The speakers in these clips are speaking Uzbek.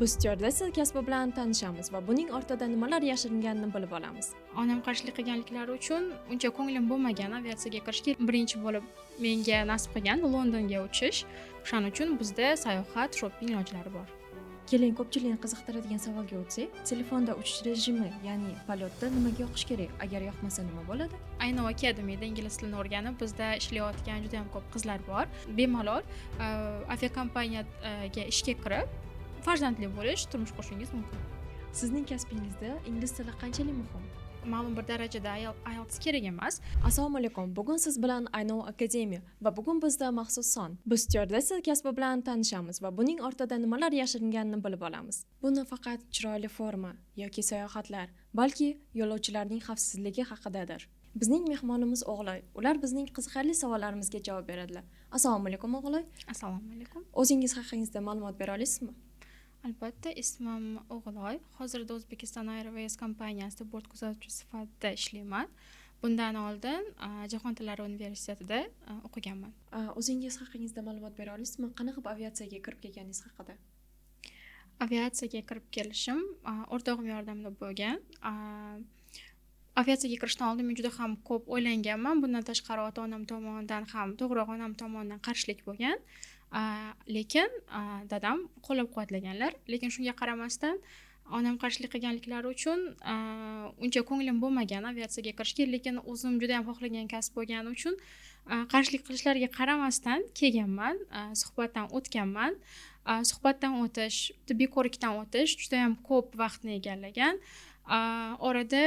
Biz stüardessa kasbi bilan tanishamiz va buning ortida nimalar yashiringanini bilib olamiz. Onam qarshilik qilganliklari uchun uncha ko'nglim bo'lmagan aviatsiyaga kirishga birinchi bo'lib menga nasib qilgan Londonga uchish. O'shaning uchun bizda sayohat, shopping ilojlari bor. Keling, ko'pchilikni qiziqtiradigan savolga o'tsak, telefonda uchish rejimi, ya'ni polotda nimaga yoqish kerak? Agar yoqmasa nima bo'ladi? Ayni akademiyada ingliz tilini o'rganib, bizda ishlayotgan juda ham ko'p qizlar bor. Bemalol aviakompaniyaga ishga kirib, farzandli bo'lish, turmush qurishingiz mumkin. Sizning kasbingizda ingliz tili qanchalik muhim? Ma'lum bir darajada IELTS kerak emas. Assalomu alaykum. Bugun siz bilan Aynov Akademiya va bugun bizda maxsus son. Biz stüardessa kasbi bilan tanishamiz va buning ortida nimalar yashiringanini bilib olamiz. Buni faqat chiroyli forma yoki sayohatlar, balki yo'lovchilarning xavfsizligi haqidadir. Bizning mehmonimiz O'g'loy. Ular bizning qiziqarli savollarimizga javob beradilar. Assalomu alaykum O'g'loy. Assalomu alaykum. O'zingiz haqingizda ma'lumot bera olasizmi? Albatta, ismim O'g'loy. Hozirda Uzbekistan Airways kompaniyasida bort kuzatuvchi sifatida ishlayman. Bundan oldin Jahon tillari universitetida o'qiganman. O'zingiz haqingizda ma'lumot bera olasizmi? Qanaqa aviatsiyaga kirib kelganingiz haqida? Aviatsiyaga kirib kelishim o'rtog'im yordamida bo'lgan. Aviatsiyaga kirishdan oldin men juda ham ko'p o'ylanganman. Bundan tashqari ota-onam tomonidan ham, to'g'ri onam tomonidan qarshilik bo'lgan. Lekin dadam qo'llab-quvvatlaganlar. Lekin shunga qaramasdan onam qarshilik qilganliklari uchun uncha ko'nglim bo'lmagan aviatsiyaga kirishga, lekin o'zim juda ham xohlagan kasb bo'lgani uchun qarshilik qilishlariga qaramasdan kelganman, suhbatdan o'tganman. Suhbatdan o'tish, tibbiy ko'rikdan o'tish juda ham ko'p vaqtni egallagan. Orada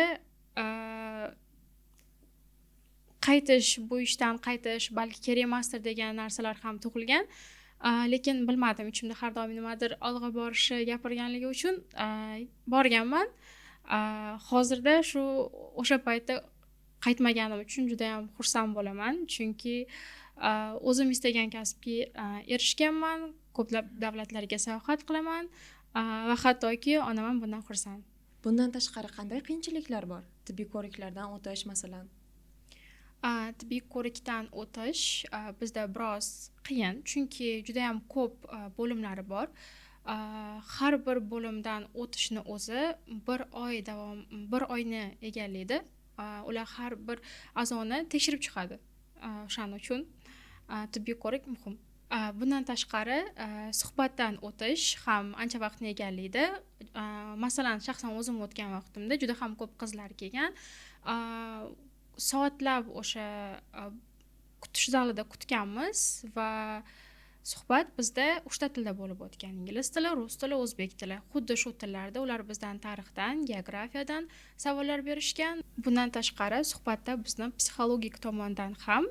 qaytish, bu ishdan qaytish balki kerak emasdir degan narsalar ham tug'ilgan. Lekin bilmadim, ichimda har doim nimadir olg'a borishi gapirganligi uchun borganman. Hozirda o'sha paytda qaytmaganim uchun juda ham xursand bo'laman, chunki o'zim istagan kasbga erishganman, ko'plab davlatlarga sayohat qilaman va hattoki onam ham bundan xursand. Bundan tashqari qanday qiyinchiliklar bor? Tibbiy ko'riklardan o'tish masalan. Tibbiy ko'rikdan o'tish bizda biroz qiyin, chunki juda ham ko'p bo'limlari bor. Har bir bo'limdan o'tishni o'zi bir oyni egallaydi. Ular har bir a'zoni tekshirib chiqadi. O'shaning uchun tibbiy ko'rik muhim. Bundan tashqari suhbatdan o'tish ham ancha vaqtni egallaydi. Masalan, shaxsan o'zim o'tgan vaqtimda juda ham ko'p qizlar kelgan. Soatlab o'sha kutish zalida kutganmiz va suhbat bizda 3 ta tilda bo'lib o'tgan: ingliz tili, rus tili, o'zbek tili. Xuddi shu tillarda ular bizdan tarixdan, geografiyadan savollar berishgan. Bundan tashqari suhbatda bizni psixologik tomondan ham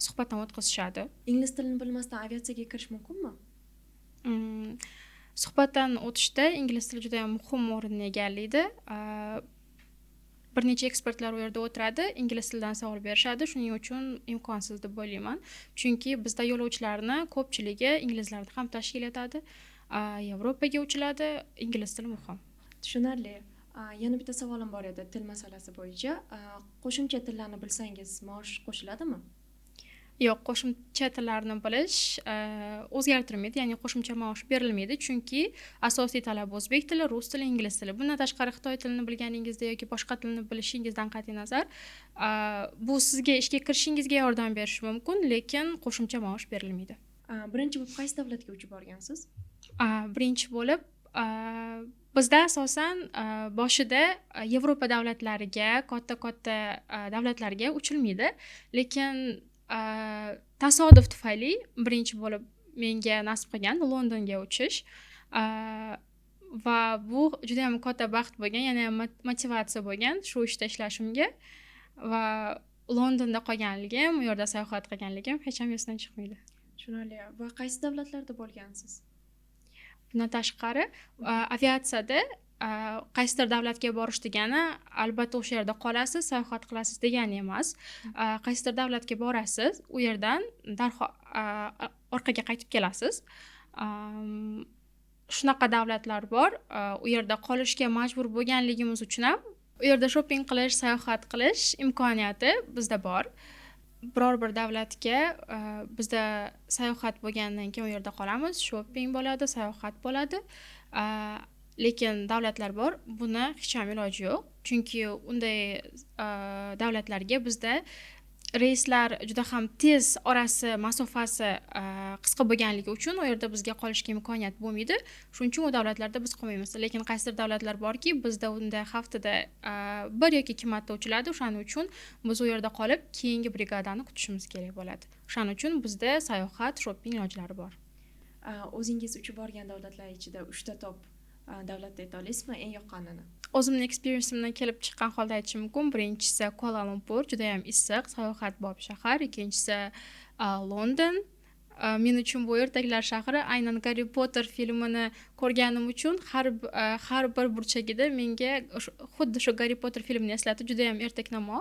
suhbatdan o'tkazishadi. Ingliz tilini bilmasdan aviatsiyaga kirish mumkinmi? Suhbatdan o'tishda ingliz tili juda ham muhim o'rinni egallaydi. Bir necha ekspertlar u yerda o'tiradi, ingliz tilidan savol berishadi. Shuning uchun imkonsiz deb o'ylayman. Chunki bizda yo'lovchilarni ko'pchiligi inglizlarni ham tashkil etadi. Yevropaga uchiladi, ingliz tili muhim. Tushunarli. Yana bitta savolim bor edi til masalasi bo'yicha. Qo'shimcha tillarni bilsangiz maosh qo'shiladimi? Yo'q, qo'shimcha tillarni bilish o'zgartirilmaydi, ya'ni qo'shimcha maosh berilmaydi, chunki asosiy talab o'zbek tili, rus tili, ingliz tili. Bundan tashqari xitoy tilini bilganingizda yoki boshqa tilni bilishingizdan qat'iy nazar, bu sizga ishga kirishingizga yordam berishi mumkin, lekin qo'shimcha maosh berilmaydi. Birinchi bo'lib qaysi davlatga uchib borgansiz? Birinchi bo'lib bizda asosan boshida Yevropa davlatlariga, katta davlatlarga uchilmaydi, lekin tasodif tufayli birinchi bo'lib menga nasib qilgan Londonga uchish va bu juda ham katta baxt bo'lgan, yana ham motivatsiya bo'lgan shu ishda ishlashimga va Londonda qolganligim, u yerda sayohat qilganligim hech ham esdan chiqmaydi. Tushunarli. Va qaysi davlatlarda bo'lgansiz? Bundan tashqari aviatsiyada qaysidir davlatga borish degani albatta o'sha yerda qolasiz, sayohat qilasiz degani emas. Qaysidir davlatga borasiz, u yerdan darhol orqaga qaytib kelasiz. Shunaqa davlatlar bor. U yerda qolishga majbur bo'lganligimiz uchun ham u yerda shopping qilish, sayohat qilish imkoniyati bizda bor. biror bir davlatga bizda sayohat bo'lgandan keyin u yerda qolamiz, shopping bo'ladi, sayohat bo'ladi. Lekin davlatlar bor, buni hech ham iloji yo'q. Chunki unday davlatlarga bizda reyslar juda ham tez orasi masofasi qisqa bo'lganligi uchun u yerda bizga qolishga imkoniyat bo'lmaydi. Shuning uchun u davlatlarda biz qolmaymiz. Lekin qaysidir davlatlar borki, bizda unda haftada bir yoki ikki marta uchiladi. O'shaning uchun biz u yerda qolib, keyingi brigadani kutishimiz kerak bo'ladi. O'shaning uchun bizda sayohat, shopping ilojlari bor. O'zingiz uchib borgan davlatlar ichida 3 ta top davlatni ayta olasizmi, eng yoqqanini? O'zimning experienceimdan kelib chiqqan holda aytishim mumkin. Birinchisi Kuala Lumpur, juda ham issiq, sayohatbop shahar. Ikkinchisi London. Men uchun bu ertaklar shahri. Aynan Harry Potter filmini ko'rganim uchun har bir burchagida menga xuddi shu Harry Potter filmini eslatdi. Juda ham ertaknamo.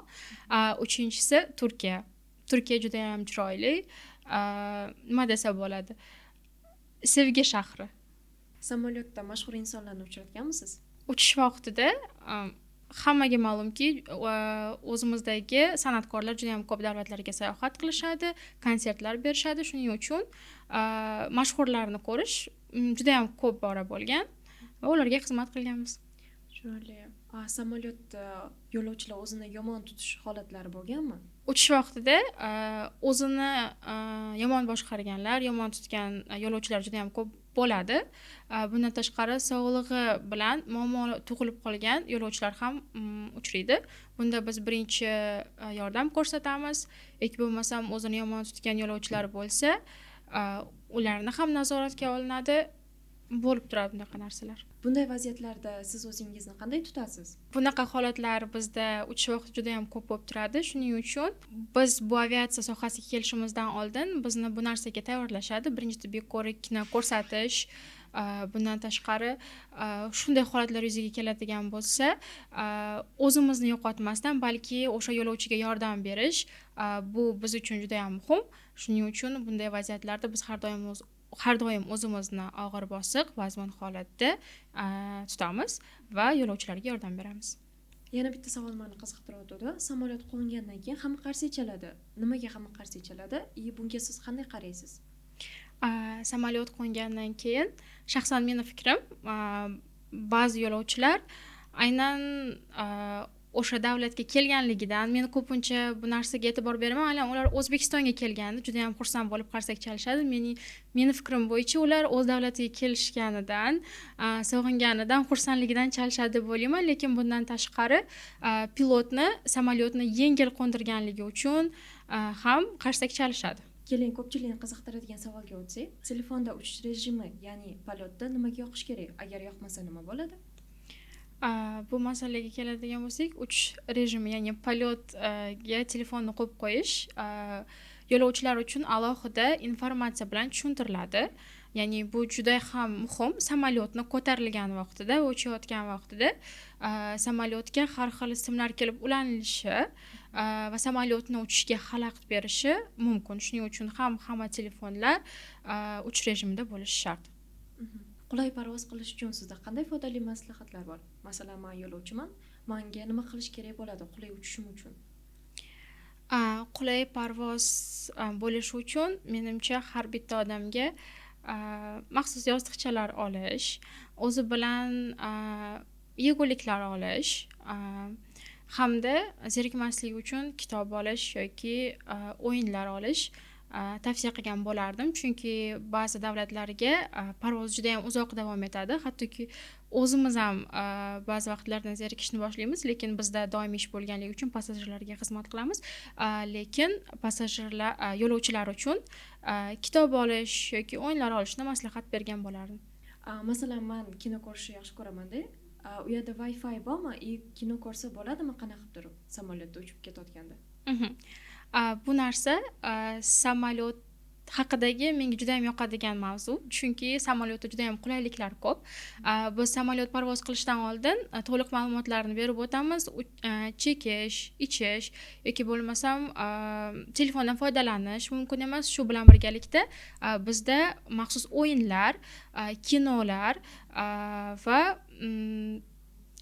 Uchinchisi Turkiya. Turkiya juda ham chiroyli. Nima desa bo'ladi? Sevgi shahri. Samolyotda mashhur insonlarni uchratganmisiz? Uchish vaqtida hammaga ma'lumki, o'zimizdagi san'atkorlar juda ham ko'p davlatlarga sayohat qilishadi, konsertlar berishadi. Shuning uchun mashhurlarni ko'rish juda ham ko'p bora bo'lgan va ularga xizmat qilganmiz. Chiroyli. Samolyotda yo'lovchilar o'zini yomon tutish holatlari bo'lganmi? Uchish vaqtida o'zini yomon boshqarganlar, yomon tutgan yo'lovchilar juda ham ko'p bo'ladi. Bundan tashqari sog'lig'i bilan muammo tug'ilib qolgan yo'lovchilar ham uchraydi. Bunda biz birinchi yordam ko'rsatamiz. Yoki bo'lmasam o'zini yomon tutgan yo'lovchilar bo'lsa, ularni ham nazoratga olinadi. Bo'lib turadi bunaqa narsalar. Bunday vaziyatlarda siz o'zingizni qanday tutasiz? Bunaqa holatlar bizda uchish vaqti juda ham ko'p bo'lib turadi. Shuning uchun biz bu aviatsiya sohasiga kelishimizdan oldin bizni bu narsaga tayyorlashadi. Birinchi tibbiy ko'rikni ko'rsatish, bundan tashqari shunday holatlar yuzaga keladigan bo'lsa, o'zimizni yo'qotmasdan, balki o'sha yo'lovchiga yordam berish bu biz uchun juda ham muhim. Shuning uchun bunday vaziyatlarda biz har doim o'zimizni og'ir bosiq, vazmin holatda tutamiz va yo'lovchilarga yordam beramiz. Yana bitta savol meni qiziqtiradi. Samolyot qo'ngandan keyin hamma qarshi ichiladi. Nimaga hamma qarshi ichiladi? Bunga siz qanday qaraysiz? Samolyot qo'ngandan keyin shaxsan meni fikrim, ba'zi yo'lovchilar aynan o'sha davlatga kelganligidan men ko'pincha bu narsaga e'tibor beraman. Aynan ular O'zbekistonga kelganda juda ham xursand bo'lib qarsak chalishadi. Meni fikrim bo'yicha ular o'z davlatiga kelishganidan, sog'inganidan, xursandligidan chalishadi deb o'ylayman, lekin bundan tashqari pilotni samolyotni yengil qo'ndirganligi uchun ham qarsak chalishadi. Keling, ko'pchilikni qiziqtiradigan savolga o'tsak, telefonda uchish rejimi, ya'ni polotda nimaga yoqish kerak? Agar yoqmasa nima bo'ladi? Bu masalaga keladigan bo'lsak, uchish rejimi, ya'ni polotga telefonni qo'yib qo'yish yo'lovchilar uchun alohida informatsiya bilan tushuntiriladi. Ya'ni bu juda ham muhim. Samolyotni ko'tarilgan vaqtida, uchayotgan vaqtida samolyotga har xil simlar kelib ulanilishi va samolyotni uchishga xalaqit berishi mumkin. Shuning uchun ham hamma telefonlar uchish rejimida bo'lishi shart. Qulay parvoz qilish uchun sizda qanday foydali maslahatlar bor? Masalan, men yo'lovchiman, menga nima qilish kerak bo'ladi qulay uchishim uchun? Qulay parvoz bo'lishi uchun menimcha har bitta odamga maxsus yostiqchalar olish, o'zi bilan yeguliklar olish hamda zerikmaslik uchun kitob olish yoki o'yinlar olish tavsiya qilgan bo'lardim. Chunki ba'zi davlatlarga parvoz juda ham uzoq davom etadi. Hattoki o'zimiz ham ba'zi vaqtlarda zerikishni boshlaymiz, lekin bizda doimiy ish bo'lganligi uchun passajirlarga xizmat qilamiz. Lekin passajirlar, yo'lovchilar uchun kitob olish yoki o'yinlar olishni maslahat bergan bo'lardim. Masalan, men kino ko'rishni yaxshi ko'raman-da. U yerda Wi-Fi bormi? Kino ko'rsa bo'ladimi qanaqa qilib turib samolyotda uchib ketayotganda? Bu narsa samolyot haqidagi menga juda ham yoqadigan mavzu, chunki samolyotda juda ham qulayliklar ko'p. Biz samolyot parvoz qilishdan oldin to'liq ma'lumotlarni berib o'tamiz. Chekish, ichish yoki bo'lmasam telefondan foydalanish mumkin emas. Shu bilan birgalikda bizda maxsus o'yinlar, kinolar va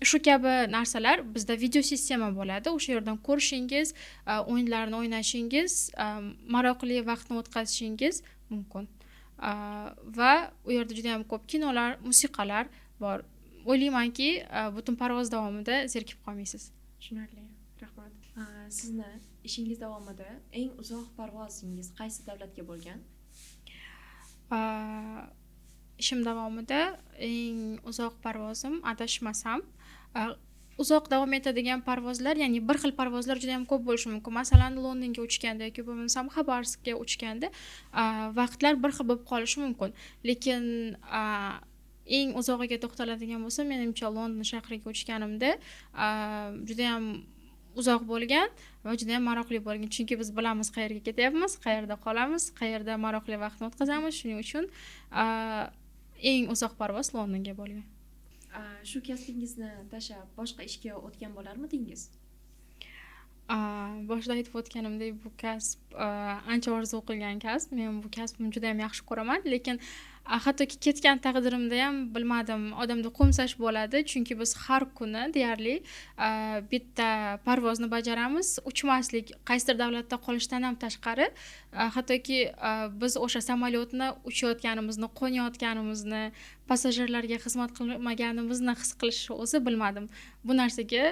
shu kabi narsalar bizda video sistema bo'ladi. O'sha yerdan ko'rishingiz, o'yinlarni o'ynashingiz, maroqli vaqtni o'tkazishingiz mumkin. va u yerda juda ham ko'p kinolar, musiqalar bor. O'ylaymanki, butun parvoz davomida zerikib qolmaysiz. Tushunarli. Rahmat. Sizni ishingiz davomida eng uzoq parvozingiz qaysi davlatga bo'lgan? Ishim davomida eng uzoq parvozim, adashmasam, uzoq davom etadigan parvozlar, ya'ni bir xil parvozlar juda ham ko'p bo'lishi mumkin. Masalan, Londonga uchganda yoki bo'lmasam Xabarovskga uchganda vaqtlar bir xil bo'lib qolishi mumkin. Lekin eng uzog'iga to'xtaladigan bo'lsam, menimcha London shahriga uchganimda juda ham uzoq bo'lgan va juda ham maroqli bo'lgan. Chunki biz bilamiz qayerga ketyapmiz, qayerda qolamiz, qayerda maroqli vaqtni o'tkazamiz. Shuning uchun eng uzoq parvoz Londonga bo'lgan. Shu kasbingizni tashlab boshqa ishga o'tgan bo'larmidingiz? Boshida aytib o'tganimdek, bu kasb ancha orzu qilgan kasb. Men bu kasbimni juda ham yaxshi ko'raman, lekin hattoki ketgan taqdirimda ham bilmadim, odamda qo'msash bo'ladi, chunki biz har kuni deyarli bitta parvozni bajaramiz. Uchmaslik, qaysidir davlatda qolishdan ham tashqari, hattoki biz o'sha samolyotni uchayotganimizni, qo'nayotganimizni, passajirlarga xizmat qilmaganimizni his qilishni o'zi bilmadim. Bu narsaga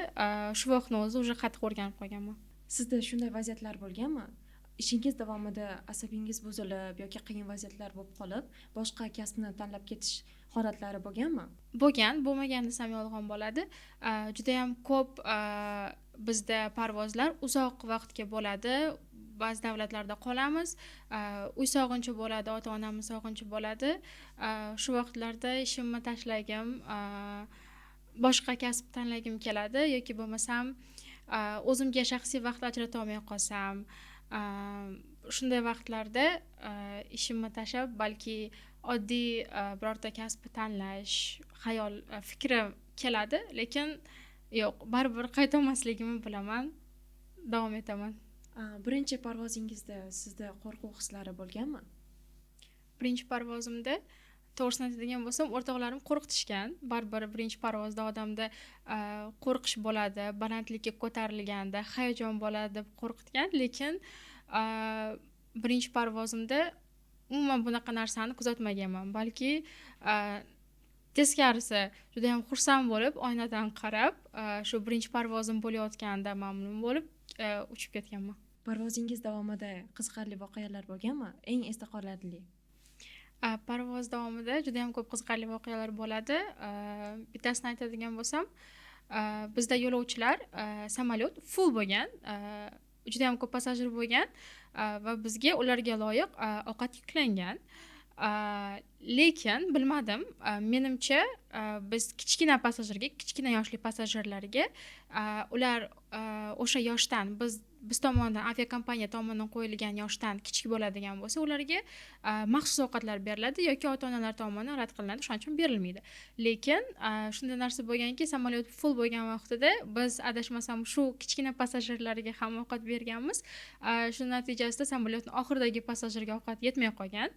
shu vaqtni o'zi уже qattiq o'rganib qolganman. Sizda shunday vaziyatlar bo'lganmi? Ishingiz davomida asabingiz buzilib yoki qiyin vaziyatlar bo'lib qolib, boshqa kasbni tanlab ketish holatlari bo'lganmi? Bo'lgan, bo'lmagan desam yolg'on bo'ladi. Juda ham ko'p bizda parvozlar uzoq vaqtga bo'ladi. Ba'zi davlatlarda qolamiz, uy sog'inchi bo'ladi, ota-onamiz sog'inchi bo'ladi. Shu vaqtlarda ishimni tashlagim, boshqa kasb tanlagim keladi yoki bo'lmasam o'zimga shaxsiy vaqt ajrata olmay qolsam, shunday vaqtlarda ishimni tashlab balki oddiy birorta kasbni tanlash fikri keladi, lekin yo'q, baribir qaytolmasligimni bilaman, davom etaman. Birinchi parvozingizda sizda qo'rquv hislari bo'lganmi? Birinchi parvozimda to'g'risini aytadigan bo'lsam, o'rtoqlarim qo'rqitishgan. Baribir birinchi parvozda odamda qo'rqish bo'ladi, balandlikka ko'tarilganda hayajon bo'ladi deb qo'rqitgan, lekin birinchi parvozimda umuman bunaqa narsani kuzatmaganman. Balki teskarisi juda ham xursand bo'lib, oynadan qarab, shu birinchi parvozim bo'layotganda mamnun bo'lib uchib ketganman. Parvozingiz davomida qiziqarli voqealar bo'lganmi? Eng esda qolarli? Parvoz davomida juda ham ko'p qiziqarli voqealar bo'ladi. Bittasini aytadigan bo'lsam, bizda yo'lovchilar samolyot full bo'lgan, juda ham ko'p passajir bo'lgan va bizga ularga loyiq ovqat yuklangan. Lekin bilmadim, menimcha biz kichkina yoshli passajirlarga ular o'sha yoshdan biz tomonidan, aviakompaniya tomonidan qo'yilgan yoshdan kichik bo'ladigan bo'lsa, ularga maxsus ovqatlar beriladi yoki ota-onalar tomonidan rad qilinadi, shuning uchun berilmaydi. Lekin shunday narsa bo'lganki, samolyot full bo'lgan vaqtida biz adashmasam shu kichkina passajirlarga ham ovqat berganmiz. Shu natijasida samolyotning oxiridagi passajirga ovqat yetmay qolgan.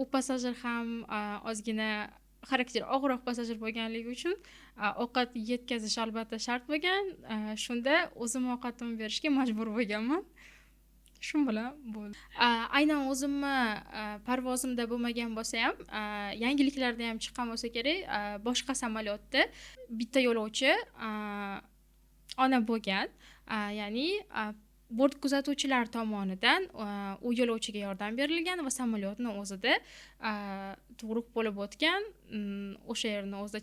U passajir ham ozgina xarakteri og'irroq passajir bo'lganligi uchun ovqat yetkazish albatta shart bo'lgan. Shunda o'zim ovqatimni berishga majbur bo'lganman. Shu bilan bo'ldi. Aynan o'zimni parvozimda bo'lmagan bo'lsa ham, yangiliklarda ham chiqqan bo'lsa kerak, boshqa samolyotda bitta yo'lovchi ona bo'lgan, ya'ni bort kuzatuvchilar tomonidan u yo'lovchiga yordam berilgan va samolyotni o'zida tug'ruq bo'lib o'tgan, o'sha yerni o'zida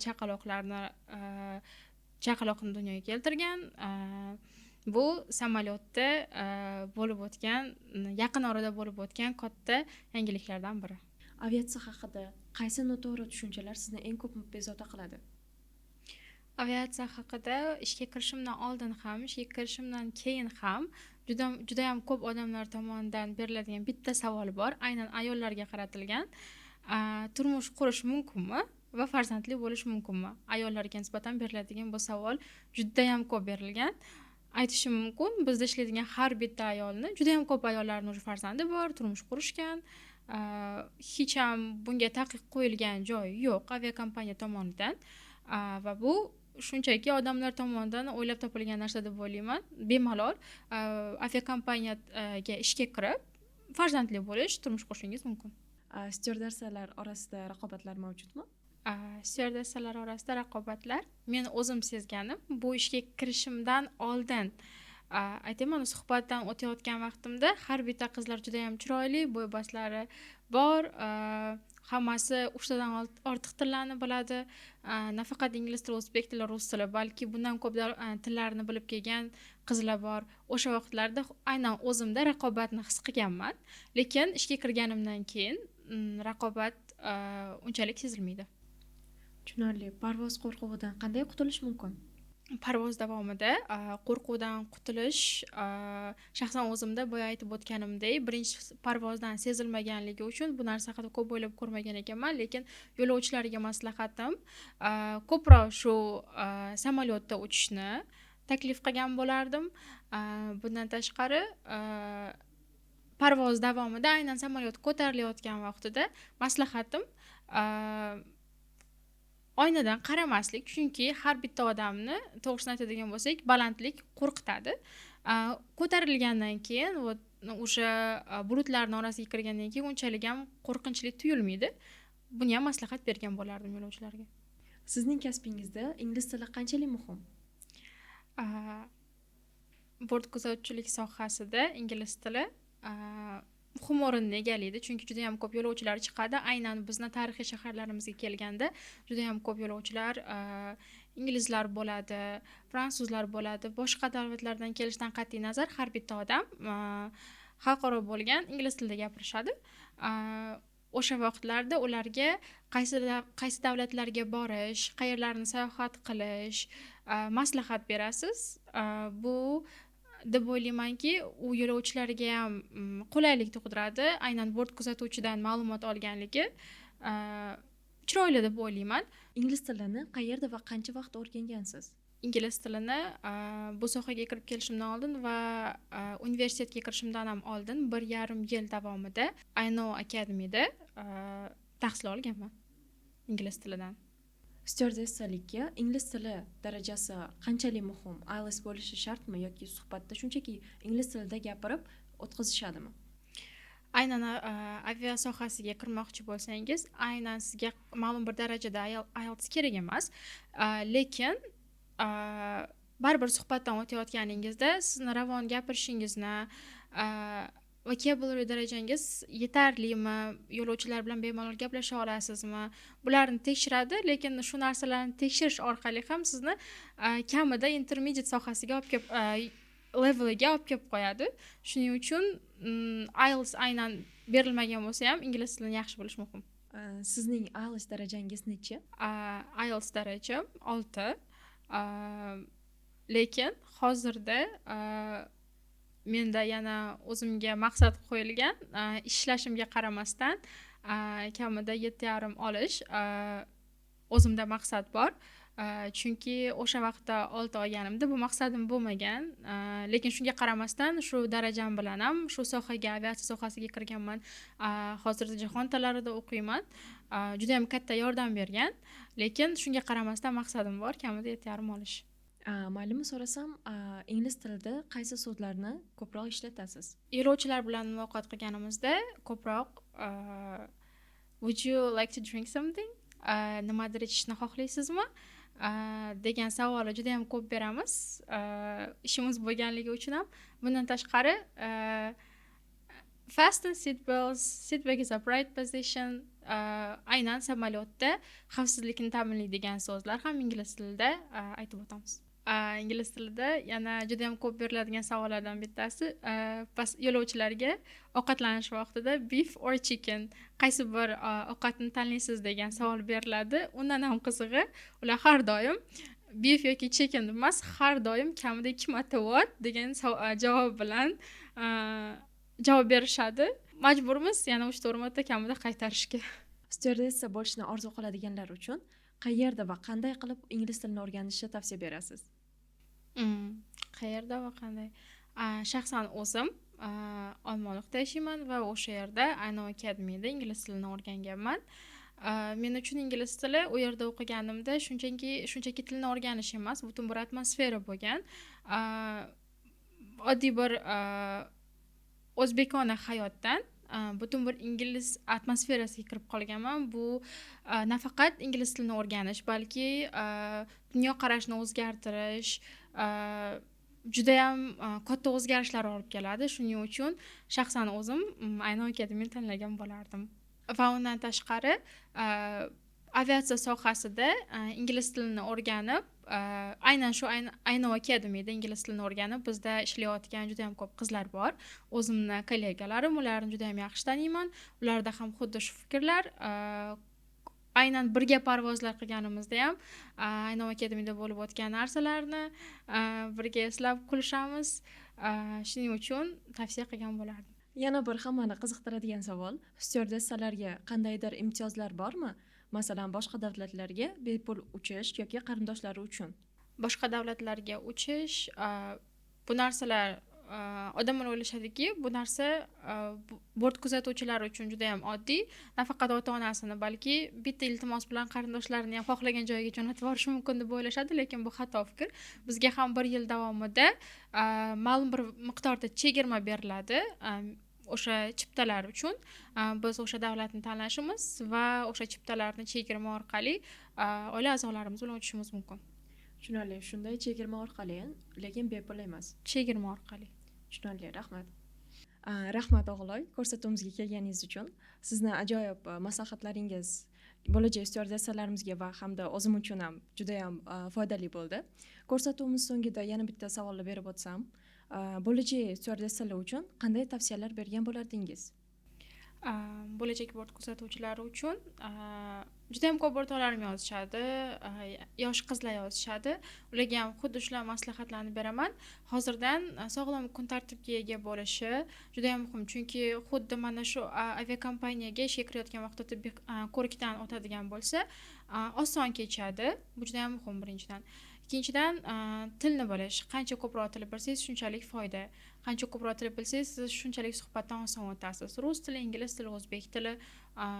chaqaloqni dunyoga keltirgan. Bu samolyotda bo'lib o'tgan, yaqin orada bo'lib o'tgan katta yangiliklardan biri. Aviatsiya haqida qaysi noto'g'ri tushunchalar sizni eng ko'p bezovta qiladi? Aviatsiya haqida ishga kirishimdan oldin ham, ishga kirishimdan keyin ham juda ham ko'p odamlar tomonidan beriladigan bitta savol bor, aynan ayollarga qaratilgan. Turmush qurish mumkinmi va farzandli bo'lish mumkinmi? Ayollarga nisbatan beriladigan bu savol juda ham ko'p berilgan. Aytishim mumkin, bizda ishlaydigan har bitta ayolni, juda ham ko'p ayollarning o'zi farzandi bor, turmush qurishgan. Hech ham bunga taqiq qo'yilgan joyi yo'q aviakompaniya tomonidan. Va bu shunchaki odamlar tomonidan o'ylab topilgan narsa deb o'ylayman. Bemalol aviakompaniyaga ishga kirib, farzandli bo'lish, turmush qurishingiz mumkin. Styuardessalar orasida raqobatlar mavjudmi? Styuardessalar orasida raqobatlar men o'zim sezganim bu ishga kirishimdan oldin aytayman, suhbatdan o'tayotgan vaqtimda har bitta qizlar juda ham chiroyli, bo'yboslari bor, hammasi 3tadan ortiq tillarni biladi. Nafaqat ingliz tili, o'zbek tili, rus tili, balki bundan ko'p tillarni bilib kelgan qizlar bor. O'sha vaqtlarda aynan o'zimda raqobatni his qilganman, lekin ishga kirganimdan keyin raqobat unchalik sezilmaydi. Tushunarli. Parvoz qo'rquvidan qanday qutulish mumkin? Parvoz davomida qo'rquvdan qutulish shaxsan o'zimda boya aytib o'tganimdek, birinchi parvozdan sezilmaganligi uchun bu narsa haqida ko'p o'ylab ko'rmagan ekanman, lekin yo'lovchilarga maslahatim ko'proq shu samolyotda uchishni taklif qilgan bo'lardim. Bundan tashqari parvoz davomida aynan samolyot ko'tarilayotgan vaqtida maslahatim oynadan qaramaslik, chunki har bitta odamni to'g'risini aytadigan bo'lsak, balandlik qo'rqitadi. Ko'tarilgandan keyin o'sha bulutlarning orasiga kirgandan keyin unchalik ham qo'rqinchli tuyulmaydi. Buni ham maslahat bergan bo'lardim yo'lovchilarga. Sizning kasbingizda ingliz tili qanchalik muhim? Bort kuzatuvchilik sohasida ingliz tili muhim o'rinni egallaydi, chunki juda ham ko'p yo'lovchilar chiqadi. Aynan bizni tarixiy shaharlarimizga kelganda juda ham ko'p yo'lovchilar inglizlar bo'ladi, fransuzlar bo'ladi. Boshqa davlatlardan kelishdan qat'iy nazar har bitta odam xalqaro bo'lgan ingliz tilida gapirishadi. O'sha vaqtlarda ularga qaysi davlatlarga borish, qayerlarni sayohat qilish maslahat berasiz. Bu deb o'ylaymanki, u yo'lovchilarga ham qulaylik tug'diradi. Aynan bort kuzatuvchidan ma'lumot olganligi chiroyli deb o'ylayman. Ingliz tilini qayerda va qancha vaqt o'rgangansiz? Ingliz tilini bu sohaga kirib kelishimdan oldin va universitetga kirishimdan ham oldin 1,5 yil davomida INO Academy'da tahsil olganman ingliz tilidan. Styuardessalikka ingliz tili darajasi qanchalik muhim? IELTS bo'lishi shartmi yoki suhbatda shunchaki ingliz tilida gapirib o'tkazishadimi? Aynan avia sohasiga kirmoqchi bo'lsangiz, aynan sizga ma'lum bir darajada IELTS kerak emas, lekin baribir suhbatdan o'tayotganingizda sizni ravon gapirishingizni vocabulary darajangiz yetarlimi, yo'lovchilar bilan bemalol gaplasha olasizmi, bularni tekshiradi, lekin shu narsalarni tekshirish orqali ham sizni kamida intermediate sohasiga olib kelib leveliga olib kelib qo'yadi. Shuning uchun IELTS aynan berilmagan bo'lsa ham ingliz tilini yaxshi bilish muhim. Sizning IELTS darajangiz necha? IELTS darajam 6. Lekin hozirda menda yana o'zimga maqsad qo'yilgan, ishlashimga qaramasdan kamida 7,5 olish o'zimda maqsad bor. Chunki o'sha vaqtda 6 olganimda bu maqsadim bo'lmagan, lekin shunga qaramasdan shu darajam bilan ham shu sohaga, aviatsiya sohasiga kirganman. Hozirda jahon tillarida o'qiyman. Juda ham katta yordam bergan, lekin shunga qaramasdan maqsadim bor, kamida 7,5 olish. Ma'lumot so'rasam, ingliz tilida qaysi so'zlarni ko'proq ishlatasiz? Yo'lovchilar bilan muloqot qilganimizda ko'proq would you like to drink something? Nimadir ichishni xohlaysizmi? Degan savolni juda ham ko'p beramiz. Ishimiz bo'lganligi uchun ham. Bundan tashqari fasten seatbelts, seat back is upright position, aynan samolyotda xavfsizlikni ta'minlaydigan so'zlar ham ingliz tilida aytib o'tamiz. Ingliz tilida yana juda ham ko'p beriladigan savollardan bittasi yo'lovchilarga ovqatlanish vaqtida beef or chicken, qaysi bir ovqatni tanlaysiz degan savol beriladi. Undan ham qizig'i, ular har doim beef yoki chicken emas, har doim kamida 2 marta what degan javob bilan javob berishadi. Majburmiz yana 3-4 marta kamida qaytarishga. Styuardessa bo'lishni orzu qiladiganlar uchun qayerda va qanday qilib ingliz tilini o'rganishni tavsiya berasiz? Qayerda va qanday? Shaxsan o'zim Olmaliqda yashayman va o'sha yerda INO Academy'da ingliz tilini o'rganganman. Men uchun ingliz tili u yerda o'qiganimda shunchaki tilni o'rganish emas, butun bir atmosfera bo'lgan. Oddiy bir o'zbekona hayotdan butun bir ingliz atmosferasiga kirib qolganman. Bu nafaqat ingliz tilini o'rganish, balki dunyoqarashni o'zgartirish, judayam katta o'zgarishlar olib keladi. Shuning uchun shaxsan o'zim Ayno akademiyani tanlagan bo'lardim. Va undan tashqari aviatsiya sohasida ingliz tilini o'rganib, aynan shu Ayno akademiyada ingliz tilini o'rganib bizda ishlayotgan juda ham ko'p qizlar bor. O'zimni kollegalarim, ularni juda ham yaxshi taniyman. Ularda ham xuddi shu fikrlar, aynan birga parvozlar qilganimizda ham Ayno akademiyada bo'lib o'tgan narsalarni birga eslab kulishamiz. Shuning uchun tavsiya qilgan bo'lardim. Yana bir hammani qiziqtiradigan savol, styuardessalarga qandaydir imtiyozlar bormi? Masalan, boshqa davlatlarga bepul uchish yoki qarindoshlari uchun. Boshqa davlatlarga uchish, bu narsalar odamlar o'ylashadiki, bu narsa bort kuzatuvchilari uchun juda ham oddiy. Nafaqat ota-onasini, balki bitta iltimos bilan qarindoshlarini ham xohlagan joyiga jo'natib yuborishi mumkin deb o'ylashadi, lekin bu xato fikr. Bizga ham 1 yil davomida ma'lum bir miqdorda chegirma beriladi. O'sha chiptalar uchun biz o'sha davlatni tanlashimiz va o'sha chiptalarni chegirma orqali oila a'zolarimiz bilan uchishimiz mumkin. Tushunarli, shunday chegirma orqali, lekin bepul emas. Chegirma orqali. Tushunarli, rahmat. Rahmat o'g'loy, ko'rsatuvimizga kelganingiz uchun. Sizni ajoyib maslahatlaringiz bo'lajak styuardessalarimizga va hamda o'zim uchun ham juda ham foydali bo'ldi. Ko'rsatuvimiz so'ngida yana bitta savolni berib o'tsam, bo'lajak styuardessalar uchun qanday tavsiyalar bergan bo'lardingiz? Bo'lajak bort kuzatuvchilari uchun juda ham ko'p o'rtoqlarim yozishadi, yosh qizlar yozishadi. Ularga ham xuddi shular maslahatlarni beraman. Hozirdan sog'lom kun tartibga ega bo'lishi juda ham muhim, chunki xuddi mana shu aviakompaniyaga ishga kirayotgan vaqtda tibbiy ko'rikdan o'tadigan bo'lsa, oson kechadi. Bu juda ham muhim birinchidan. Ikkinchidan, tilni bilish. Qancha ko'proq til bilsangiz, shunchalik foyda. Qancha ko'proq til bilsangiz, siz shunchalik suhbatdan oson o'tasiz. Rus tili, ingliz tili, o'zbek tili,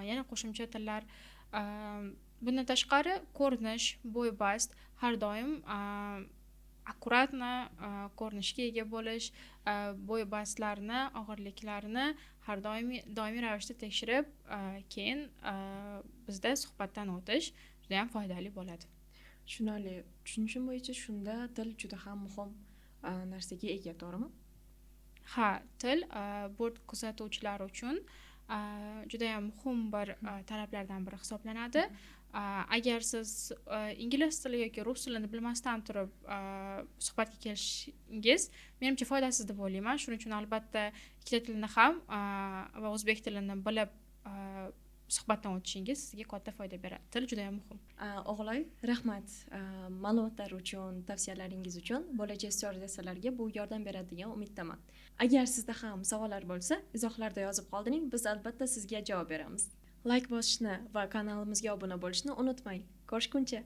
yana qo'shimcha tillar. Bundan tashqari, ko'rinish, bo'y-bast har doim akkuratna ko'rinishga ega bo'lish, bo'y-bastlarni, og'irliklarini har doimiy ravishda tekshirib, keyin bizda suhbatdan o'tish juda ham foydali bo'ladi. Tushunarli. Tushunishim bo'yicha shunda til juda ham muhim narsaga ega, to'g'rimi? Ha, til bort kuzatuvchilari uchun juda ham muhim bir talablardan biri hisoblanadi. Agar siz ingliz tili yoki rus tilini bilmasdan turib suhbatga kelishingiz menimcha foydasiz deb o'ylayman. Shuning uchun albatta ikkita tilni ham va o'zbek tilini bilib suhbatdan o'tishingiz sizga katta foyda beradi. Til juda ham muhim. O'g'loy, rahmat ma'lumotlar uchun, tavsiyalaringiz uchun. Bo'lajak styuardessalarga bu yordam beradi degan umiddaman. Agar sizda ham savollar bo'lsa, izohlarda yozib qoldiring, biz albatta sizga javob beramiz. Like bosishni va kanalimizga obuna bo'lishni unutmang. Ko'rishguncha!